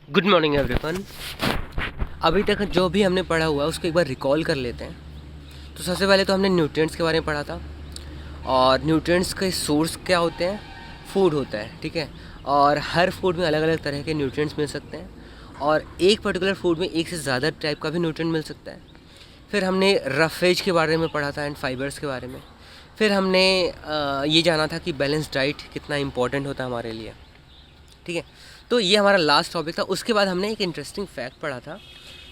Good morning everyone. अभी तक जो भी हमने पढ़ा हुआ है उसको एक बार रिकॉल कर लेते हैं। तो सबसे पहले तो हमने न्यूट्रिएंट्स के बारे में पढ़ा था, और न्यूट्रिएंट्स के सोर्स क्या होते हैं। फूड होता है, ठीक है। और हर फूड में अलग अलग तरह के न्यूट्रिएंट्स मिल सकते हैं, और एक पर्टिकुलर फूड में एक से ज़्यादा टाइप का भी न्यूट्रिएंट मिल सकता है। फिर हमने रफेज के बारे में पढ़ा था एंड फाइबर्स के बारे में। फिर हमने ये जाना था कि बैलेंस डाइट कितना इंपॉर्टेंट होता है हमारे लिए, ठीक है। तो ये हमारा लास्ट टॉपिक था। उसके बाद हमने एक इंटरेस्टिंग फैक्ट पढ़ा था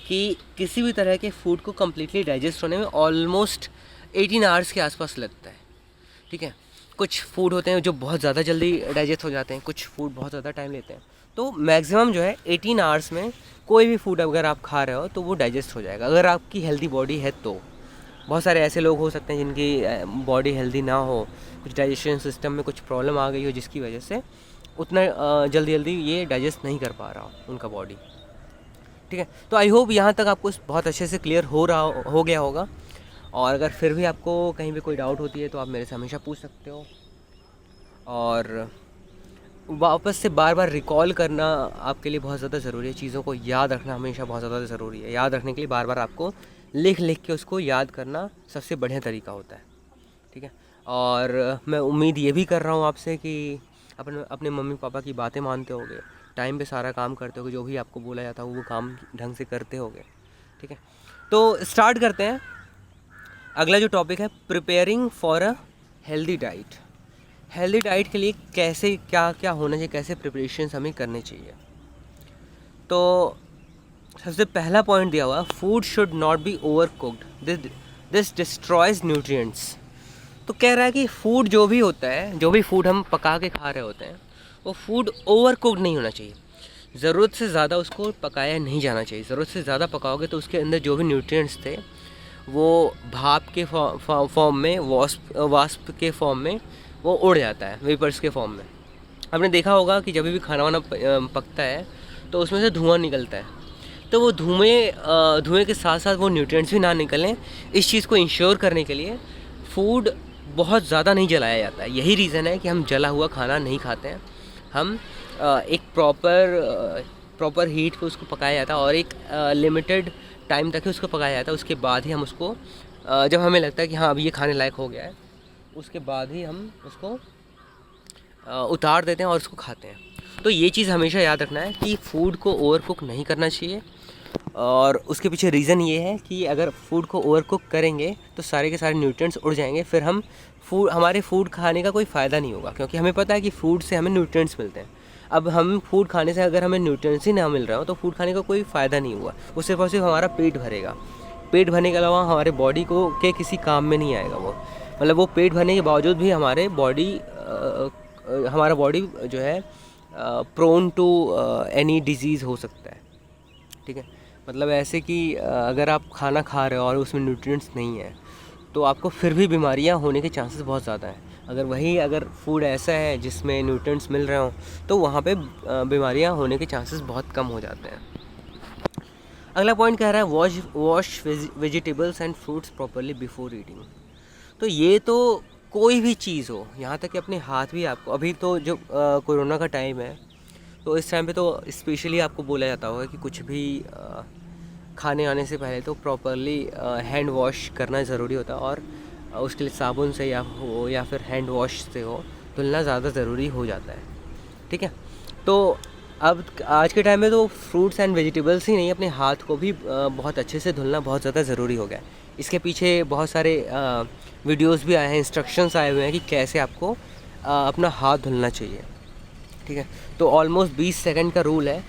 कि किसी भी तरह के फूड को कम्प्लीटली डाइजेस्ट होने में ऑलमोस्ट 18 आवर्स के आसपास लगता है, ठीक है। कुछ फूड होते हैं जो बहुत ज़्यादा जल्दी डाइजेस्ट हो जाते हैं, कुछ फूड बहुत ज़्यादा टाइम लेते हैं। तो मैक्सिमम जो है 18 आवर्स में कोई भी फूड अगर आप खा रहे हो तो वो डाइजेस्ट हो जाएगा, अगर आपकी हेल्दी बॉडी है तो। बहुत सारे ऐसे लोग हो सकते हैं जिनकी बॉडी हेल्दी ना हो, कुछ डाइजेशन सिस्टम में कुछ प्रॉब्लम आ गई हो, जिसकी वजह से उतना जल्दी जल्दी ये डाइजेस्ट नहीं कर पा रहा उनका बॉडी, ठीक है। तो आई होप यहाँ तक आपको बहुत अच्छे से क्लियर हो गया होगा। और अगर फिर भी आपको कहीं पे कोई डाउट होती है तो आप मेरे से हमेशा पूछ सकते हो। और वापस से बार बार रिकॉल करना आपके लिए बहुत ज़्यादा ज़रूरी है। चीज़ों को याद रखना हमेशा बहुत ज़्यादा ज़रूरी है। याद रखने के लिए बार बार आपको लिख लिख के उसको याद करना सबसे बढ़िया तरीका होता है, ठीक है। और मैं उम्मीद ये भी कर रहा हूँ आपसे कि अपने मम्मी पापा की बातें मानते होगे, टाइम पे सारा काम करते होगे, जो भी आपको बोला जाता है वो काम ढंग से करते होगे, ठीक है। तो स्टार्ट करते हैं। अगला जो टॉपिक है, preparing for a healthy diet. Healthy diet के लिए कैसे क्या क्या होना चाहिए, कैसे प्रिपरेशन हमें करने चाहिए। तो सबसे पहला पॉइंट दिया हुआ, food should not be over cooked, this destroys nutrients. तो कह रहा है कि फूड जो भी होता है, जो भी फूड हम पका के खा रहे होते हैं, वो फूड ओवर कुक्ड नहीं होना चाहिए। ज़रूरत से ज़्यादा उसको पकाया नहीं जाना चाहिए। ज़रूरत से ज़्यादा पकाओगे तो उसके अंदर जो भी न्यूट्रिएंट्स थे वो भाप के फॉर्म में, वाष्प के फॉर्म में वो उड़ जाता है, वेपर्स के फॉर्म में। आपने देखा होगा कि जब भी खाना वाना पकता है तो उसमें से धुआं निकलता है। तो वो धुएँ के साथ साथ वो न्यूट्रिएंट्स भी ना निकलें, इस चीज़ को इंश्योर करने के लिए फूड बहुत ज़्यादा नहीं जलाया जाता है। यही रीज़न है कि हम जला हुआ खाना नहीं खाते हैं। हम एक प्रॉपर हीट पे उसको पकाया जाता है, और एक लिमिटेड टाइम तक ही उसको पकाया जाता है। उसके बाद ही हम उसको जब हमें लगता है कि हाँ अब ये खाने लायक हो गया है, उसके बाद ही हम उसको उतार देते हैं और उसको खाते हैं। तो ये चीज़ हमेशा याद रखना है कि फ़ूड को ओवर कुक नहीं करना चाहिए। और उसके पीछे रीज़न ये है कि अगर फूड को ओवर कुक करेंगे तो सारे के सारे न्यूट्रिएंट्स उड़ जाएंगे, फिर हमारे फूड खाने का कोई फ़ायदा नहीं होगा, क्योंकि हमें पता है कि फूड से हमें न्यूट्रिएंट्स मिलते हैं। अब हम फूड खाने से अगर हमें न्यूट्रिएंट्स ही ना मिल रहा हो तो फूड खाने का कोई फ़ायदा नहीं हुआ। वो सिर्फ और सिर्फ हमारा पेट भरेगा। पेट भरने के अलावा हमारे बॉडी को के किसी काम में नहीं आएगा वो। मतलब वो पेट भरने के बावजूद भी हमारा बॉडी जो है प्रोन टू एनी डिजीज़ हो सकता है, ठीक है। मतलब ऐसे कि अगर आप खाना खा रहे हो और उसमें न्यूट्रिएंट्स नहीं है तो आपको फिर भी बीमारियां होने के चांसेस बहुत ज़्यादा हैं। अगर फूड ऐसा है जिसमें न्यूट्रिएंट्स मिल रहे हो तो वहाँ पे बीमारियां होने के चांसेस बहुत कम हो जाते हैं। अगला पॉइंट कह रहा है, wash vegetables and fruits properly before eating. तो ये तो कोई भी चीज़ हो, यहाँ तक कि अपने हाथ भी आपको, अभी तो जो कोरोना का टाइम है तो इस टाइम पे तो स्पेशली आपको बोला जाता होगा कि कुछ भी खाने आने से पहले तो प्रॉपरली हैंड वॉश करना ज़रूरी होता है, और उसके लिए साबुन से या फिर हैंड वॉश से हो धुलना ज़्यादा ज़रूरी हो जाता है, ठीक है। तो अब आज के टाइम में तो फ्रूट्स एंड वेजिटेबल्स ही नहीं, अपने हाथ को भी बहुत अच्छे से धुलना बहुत ज़्यादा ज़रूरी हो गया है। इसके पीछे बहुत सारे वीडियोस भी आए हैं, इंस्ट्रक्शंस आए हुए हैं कि कैसे आपको अपना हाथ धुलना चाहिए, ठीक है। तो ऑलमोस्ट 20 सेकंड का रूल है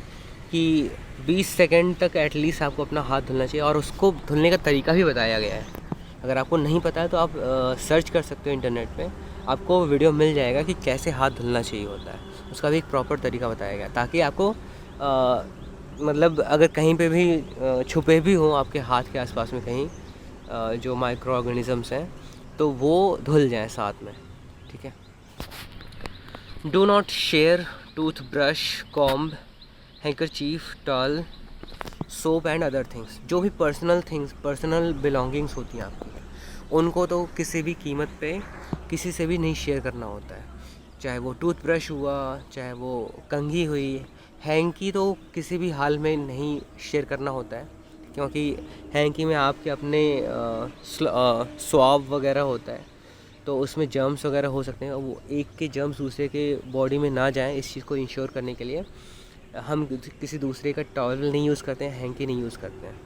कि 20 सेकंड तक एटलीस्ट आपको अपना हाथ धुलना चाहिए, और उसको धुलने का तरीका भी बताया गया है। अगर आपको नहीं पता है तो आप सर्च कर सकते हो इंटरनेट पे, आपको वीडियो मिल जाएगा कि कैसे हाथ धुलना चाहिए होता है। उसका भी एक प्रॉपर तरीका बताया गया, ताकि आपको मतलब अगर कहीं पे भी छुपे भी हों आपके हाथ के आसपास में कहीं जो माइक्रो ऑर्गेनिज़म्स हैं तो वो धुल जाएँ साथ में, ठीक है। Do not share toothbrush, comb, handkerchief, towel, soap and other things. जो भी पर्सनल बिलोंगिंग्स होती हैं आपकी, उनको तो किसी भी कीमत पे किसी से भी नहीं शेयर करना होता है। चाहे वो टूथब्रश हुआ, चाहे वो कंघी हुई, हैंकी तो किसी भी हाल में नहीं शेयर करना होता है, क्योंकि हैंकी में आपके अपने स्वाब वगैरह होता है, तो उसमें जर्म्स वगैरह हो सकते हैं। वो एक के जर्म्स दूसरे के बॉडी में ना जाएं, इस चीज़ को इंश्योर करने के लिए हम किसी दूसरे का टॉवल नहीं यूज़ करते हैं, हैंकी नहीं यूज़ करते हैं।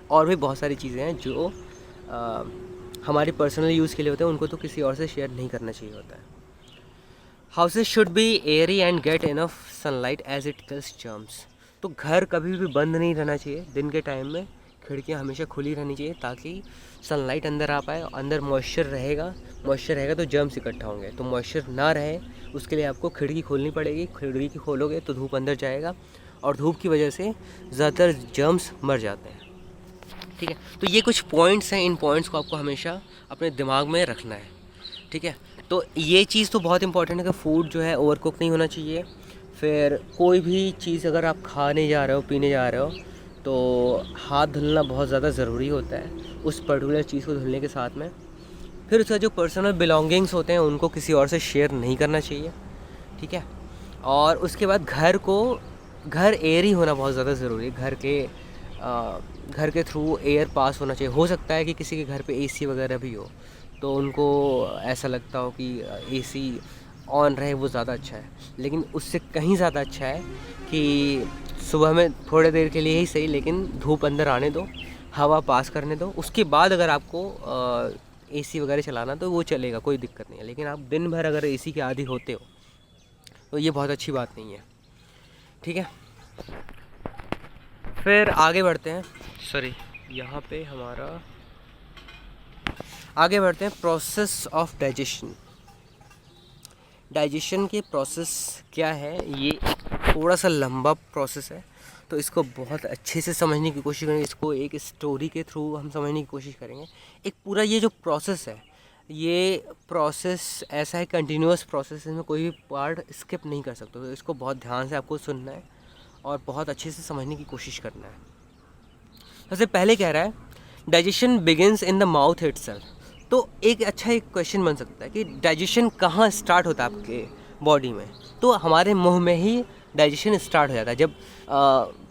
और भी बहुत सारी चीज़ें हैं जो हमारे पर्सनल यूज़ के लिए होते हैं, उनको तो किसी और से शेयर नहीं करना चाहिए होता है। Houses should be airy and get enough sunlight as it kills germs. तो घर कभी भी बंद नहीं रहना चाहिए दिन के टाइम में, खिड़कियाँ हमेशा खुली रहनी चाहिए ताकि सनलाइट अंदर आ पाए। अंदर मॉइस्चर रहेगा तो जर्म्स इकट्ठा होंगे। तो मॉइस्चर ना रहे उसके लिए आपको खिड़की खोलनी पड़ेगी। खिड़की खोलोगे तो धूप अंदर जाएगा और धूप की वजह से ज़्यादातर जर्म्स मर जाते हैं। ठीक है, तो ये कुछ पॉइंट्स हैं, इन पॉइंट्स को आपको हमेशा अपने दिमाग में रखना है। ठीक है, तो ये चीज़ तो बहुत इंपॉर्टेंट है कि फ़ूड जो है ओवरकुक नहीं होना चाहिए। फिर कोई भी चीज़ अगर आप खाने जा रहे हो, पीने जा रहे हो, तो हाथ धुलना बहुत ज़्यादा ज़रूरी होता है उस पर्टिकुलर चीज़ को धुलने के साथ में। फिर उसका जो पर्सनल बिलोंगिंग्स होते हैं उनको किसी और से शेयर नहीं करना चाहिए। ठीक है, और उसके बाद घर एयर ही होना बहुत ज़्यादा ज़रूरी है। घर के थ्रू एयर पास होना चाहिए। हो सकता है कि किसी के घर पे एसी वगैरह भी हो, तो उनको ऐसा लगता हो कि एसी ऑन रहे वो ज़्यादा अच्छा है, लेकिन उससे कहीं ज़्यादा अच्छा है कि सुबह में थोड़ी देर के लिए ही सही, लेकिन धूप अंदर आने दो, हवा पास करने दो। उसके बाद अगर आपको एसी वगैरह चलाना तो वो चलेगा, कोई दिक्कत नहीं है। लेकिन आप दिन भर अगर एसी के आदी होते हो तो ये बहुत अच्छी बात नहीं है। ठीक है, फिर आगे बढ़ते हैं। यहाँ पे हमारा आगे बढ़ते हैं। प्रोसेस ऑफ डाइजेशन के प्रोसेस क्या है, ये थोड़ा सा लंबा प्रोसेस है, तो इसको बहुत अच्छे से समझने की कोशिश करेंगे। इसको एक स्टोरी के थ्रू हम समझने की कोशिश करेंगे। एक पूरा ये जो प्रोसेस है, ये प्रोसेस ऐसा है कंटिन्यूअस प्रोसेस, इसमें कोई भी पार्ट स्किप नहीं कर सकते। तो इसको बहुत ध्यान से आपको सुनना है और बहुत अच्छे से समझने की कोशिश करना है। सबसे पहले कह रहा है digestion begins in the mouth itself. तो एक क्वेश्चन बन सकता है कि डाइजेशन कहाँ स्टार्ट होता है आपके बॉडी में। तो हमारे मुंह में ही डाइजेशन स्टार्ट हो जाता है। जब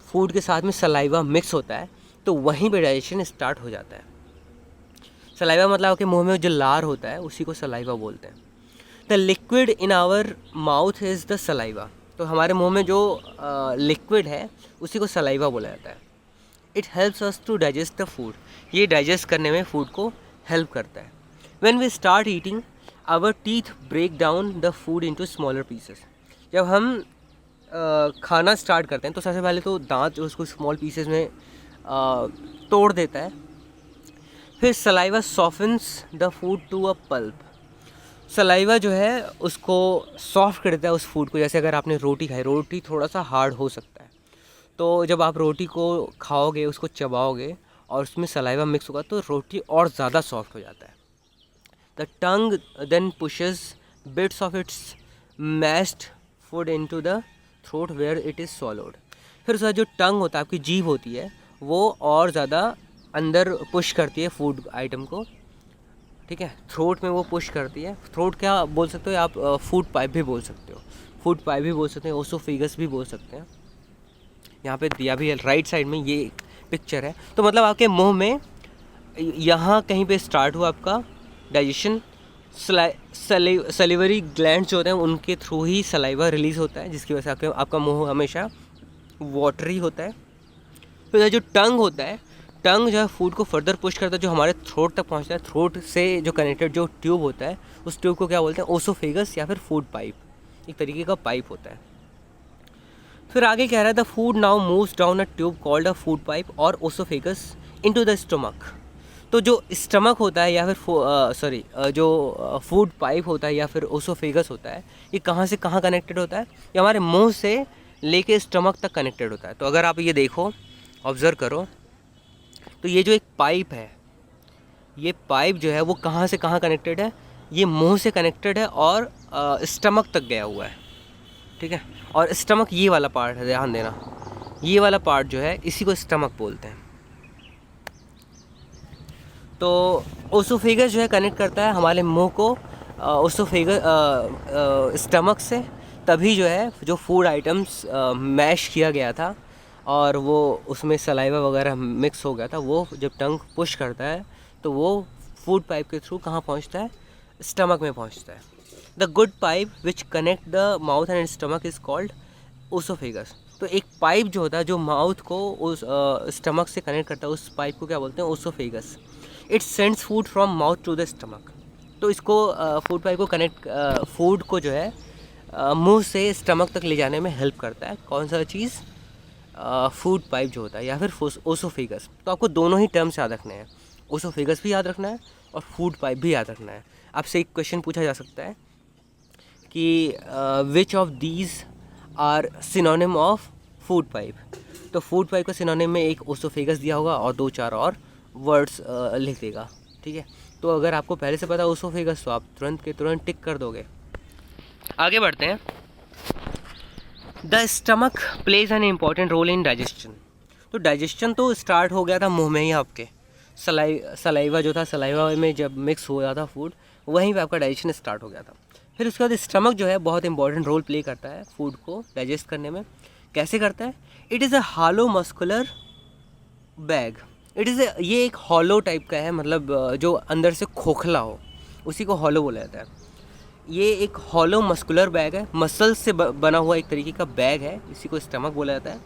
फूड के साथ में सलाइवा मिक्स होता है तो वहीं पे डाइजेशन स्टार्ट हो जाता है। सलाइवा मतलब आपके मुंह में जो लार होता है उसी को सलाइवा बोलते हैं। The liquid in our mouth is the saliva. तो हमारे मुंह में जो लिक्विड है उसी को सलाइवा बोला जाता है। It helps us to digest the food. ये डाइजेस्ट करने में फूड को हेल्प करता है। When we start eating our teeth break down the food into smaller pieces. जब हम खाना स्टार्ट करते हैं तो सबसे पहले तो दांत उसको स्मॉल पीसेस में तोड़ देता है। फिर saliva softens the food to a pulp. Saliva जो है उसको सॉफ्ट कर देता है उस फूड को। जैसे अगर आपने रोटी खाई, रोटी थोड़ा सा हार्ड हो सकता है, तो जब आप रोटी को खाओगे, उसको चबाओगे और उसमें सलाइवा मिक्स होगा तो रोटी और ज़्यादा सॉफ्ट हो जाता है। The tongue then pushes bits of its mashed food into the throat where it is swallowed. फिर उसका जो टंग होता है, आपकी जीभ होती है, वो और ज़्यादा अंदर पुश करती है फूड आइटम को। ठीक है, थ्रोट में वो पुश करती है। थ्रोट क्या बोल सकते हो आप, फूड पाइप भी बोल सकते हो, फूड पाइप भी बोल सकते हैं, ओसोफेगस भी बोल सकते हैं। यहाँ पे दिया भी है राइट साइड में, ये पिक्चर है। तो मतलब आपके मुंह में यहाँ कहीं पे स्टार्ट हुआ आपका डाइजेशन। सलिवरी ग्लैंड्स जो होते हैं उनके थ्रू ही सलाइवा रिलीज़ होता है, जिसकी वजह से आपका मुंह हमेशा वाटरी होता है। फिर जो टंग होता है, टंग जो है फूड को फर्दर पुश करता है, जो हमारे थ्रोट तक पहुंचता है। थ्रोट से जो कनेक्टेड जो ट्यूब होता है, उस ट्यूब को क्या बोलते हैं, ओसोफेगस या फिर फूड पाइप, एक तरीके का पाइप होता है। फिर आगे कह रहा है the food now moves down a tube called a food pipe और ओसोफेगस इनटू द स्टमक। तो जो स्टमक होता है या फिर जो फूड पाइप होता है या फिर ओसोफेगस होता है, ये कहाँ से कहाँ कनेक्टेड होता है, ये हमारे मुंह से लेके स्टमक तक कनेक्टेड होता है। तो अगर आप ये देखो, ऑब्ज़र्व करो, तो ये जो एक पाइप है, ये पाइप जो है वो कहाँ से कहाँ कनेक्टेड है, ये मुंह से कनेक्टेड है और स्टमक तक गया हुआ है। ठीक है, और स्टमक ये वाला पार्ट है, ध्यान देना, ये वाला पार्ट जो है इसी को स्टमक बोलते हैं। तो ओसोफेगस जो है कनेक्ट करता है हमारे मुंह को ओसोफेगस स्टमक से। तभी जो है जो फूड आइटम्स मैश किया गया था और वो उसमें सलाइवा वगैरह मिक्स हो गया था, वो जब टंग पुश करता है तो वो फूड पाइप के थ्रू कहाँ पहुँचता है, स्टमक में पहुँचता है। The good pipe which connect the mouth and stomach is called oesophagus. तो एक पाइप जो होता है जो माउथ को उस स्टमक से कनेक्ट करता है, उस पाइप को क्या बोलते हैं, oesophagus. It sends food from mouth to the stomach. तो इसको फूड पाइप को कनेक्ट फूड को जो है मुंह से स्टमक तक ले जाने में हेल्प करता है। कौन सा चीज़, फूड पाइप जो होता है या फिर ओसोफेगस। तो आपको दोनों ही टर्म्स याद रखने हैं, ओसोफेगस भी याद रखना है और फूड पाइप भी याद रखना है। आपसे एक क्वेश्चन पूछा जा सकता है कि which of these are synonym of food pipe. तो फूड पाइप का सिनोनिम में एक ओसोफेगस दिया होगा और 2-4 और वर्ड्स लिख देगा, ठीक है। तो अगर आपको पहले से पता है ओसोफेगस तो आप तुरंत के तुरंत टिक कर दोगे। आगे बढ़ते हैं। The stomach plays an important role in digestion. तो डाइजेशन तो स्टार्ट हो गया था मुंह में ही, आपके सलाइवा जो था, सलाइवा में जब मिक्स हो जाता फूड, वहीं पे आपका डाइजेशन स्टार्ट हो गया था। फिर उसके बाद स्टमक जो है बहुत इंपॉर्टेंट रोल प्ले करता है फूड को डाइजेस्ट करने में। कैसे करता है? It is a hollow muscular bag. ये एक हॉलो टाइप का है, मतलब जो अंदर से खोखला हो उसी को हॉलो बोला जाता है। ये एक हॉलो मस्कुलर बैग है, मसल से बना हुआ एक तरीके का बैग है, इसी को स्टमक बोला जाता है।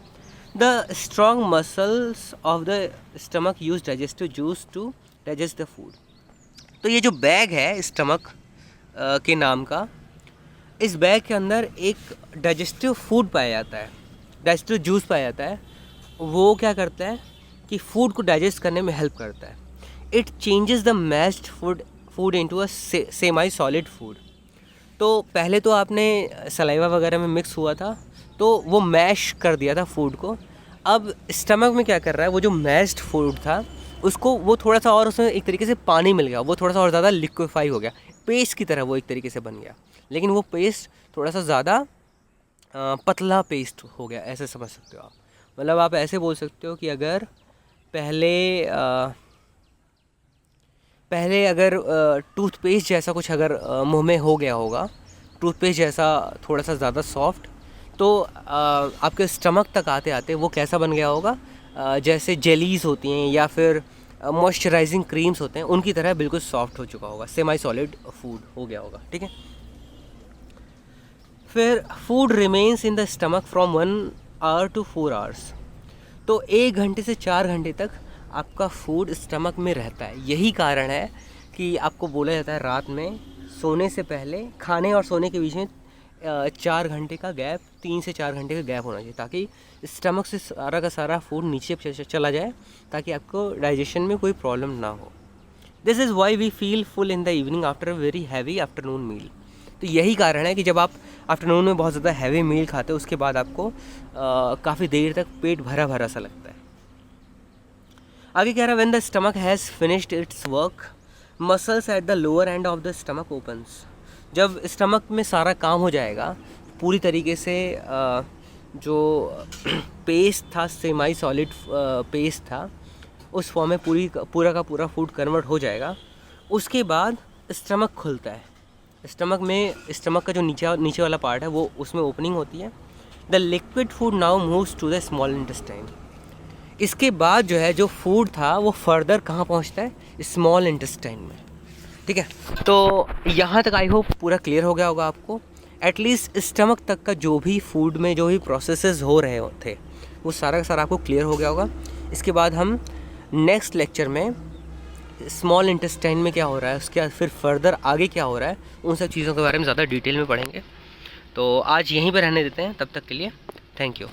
The strong muscles of the stomach use digestive juice to digest the food. तो ये जो बैग है स्टमक के नाम का, इस बैग के अंदर एक डाइजेस्टिव फूड पाया जाता है, डाइजेस्टिव जूस पाया जाता है। वो क्या करता है कि फूड को डाइजेस्ट करने में हेल्प करता है। It changes the mashed food into a semi solid food. तो पहले तो आपने सलाइवा वगैरह में मिक्स हुआ था तो वो मैश कर दिया था फूड को। अब स्टमक में क्या कर रहा है, वो जो मैश्ड फूड था उसको वो थोड़ा सा और उसमें एक तरीके से पानी मिल गया, वो थोड़ा सा और ज़्यादा लिक्विफाई हो गया, पेस्ट की तरह वो एक तरीके से बन गया। लेकिन वो पेस्ट थोड़ा सा ज़्यादा पतला पेस्ट हो गया, ऐसे समझ सकते हो आप। मतलब आप ऐसे बोल सकते हो कि अगर पहले अगर टूथपेस्ट जैसा कुछ अगर मुंह में हो गया होगा, टूथपेस्ट जैसा थोड़ा सा ज़्यादा सॉफ्ट, तो आपके स्टमक तक आते आते वो कैसा बन गया होगा, जैसे जेलीज़ होती हैं या फिर मॉइस्चराइजिंग क्रीम्स होते हैं उनकी तरह बिल्कुल सॉफ्ट हो चुका होगा, सेमी सॉलिड फूड हो गया होगा, ठीक है। फिर food remains in the stomach from 1 hour to 4 hours. तो 1 घंटे से 4 घंटे तक आपका फूड स्टमक में रहता है। यही कारण है कि आपको बोला जाता है रात में सोने से पहले, खाने और सोने के बीच में 4 घंटे का गैप, 3 से 4 घंटे का गैप होना चाहिए, ताकि स्टमक से सारा का सारा फूड नीचे चला जाए, ताकि आपको डाइजेशन में कोई प्रॉब्लम ना हो। This is why we feel full in the evening after a very heavy afternoon meal. तो यही कारण है कि जब आप आफ्टरनून में बहुत ज़्यादा हैवी मील खाते हो उसके बाद आपको काफ़ी देर तक पेट भरा भरा सा लगता है। आगे कह रहा है when the stomach has finished it's work muscles at the lower end of the stomach opens. जब स्टमक में सारा काम हो जाएगा पूरी तरीके से, जो पेस्ट था, सेमी सॉलिड पेस्ट था, उस फॉर्म में पूरा का पूरा फूड कन्वर्ट हो जाएगा। उसके बाद स्टमक खुलता है। स्टमक का जो नीचे वाला पार्ट है वो, उसमें ओपनिंग होती है। The liquid food now moves to the small intestine. इसके बाद जो है जो फूड था वो फर्दर कहाँ पहुँचता है, स्मॉल इंटेस्टाइन में, ठीक है। तो यहाँ तक आई होप पूरा क्लियर हो गया होगा आपको। एटलीस्ट स्टमक तक का जो भी फूड में जो भी प्रोसेसेस हो रहे थे वो सारा का सारा आपको क्लियर हो गया होगा। इसके बाद हम नेक्स्ट लेक्चर में स्मॉल इंटेस्टाइन में क्या हो रहा है, उसके बाद फिर फर्दर आगे क्या हो रहा है, उन सब चीज़ों के बारे में ज़्यादा डिटेल में पढ़ेंगे। तो आज यहीं पर रहने देते हैं, तब तक के लिए थैंक यू।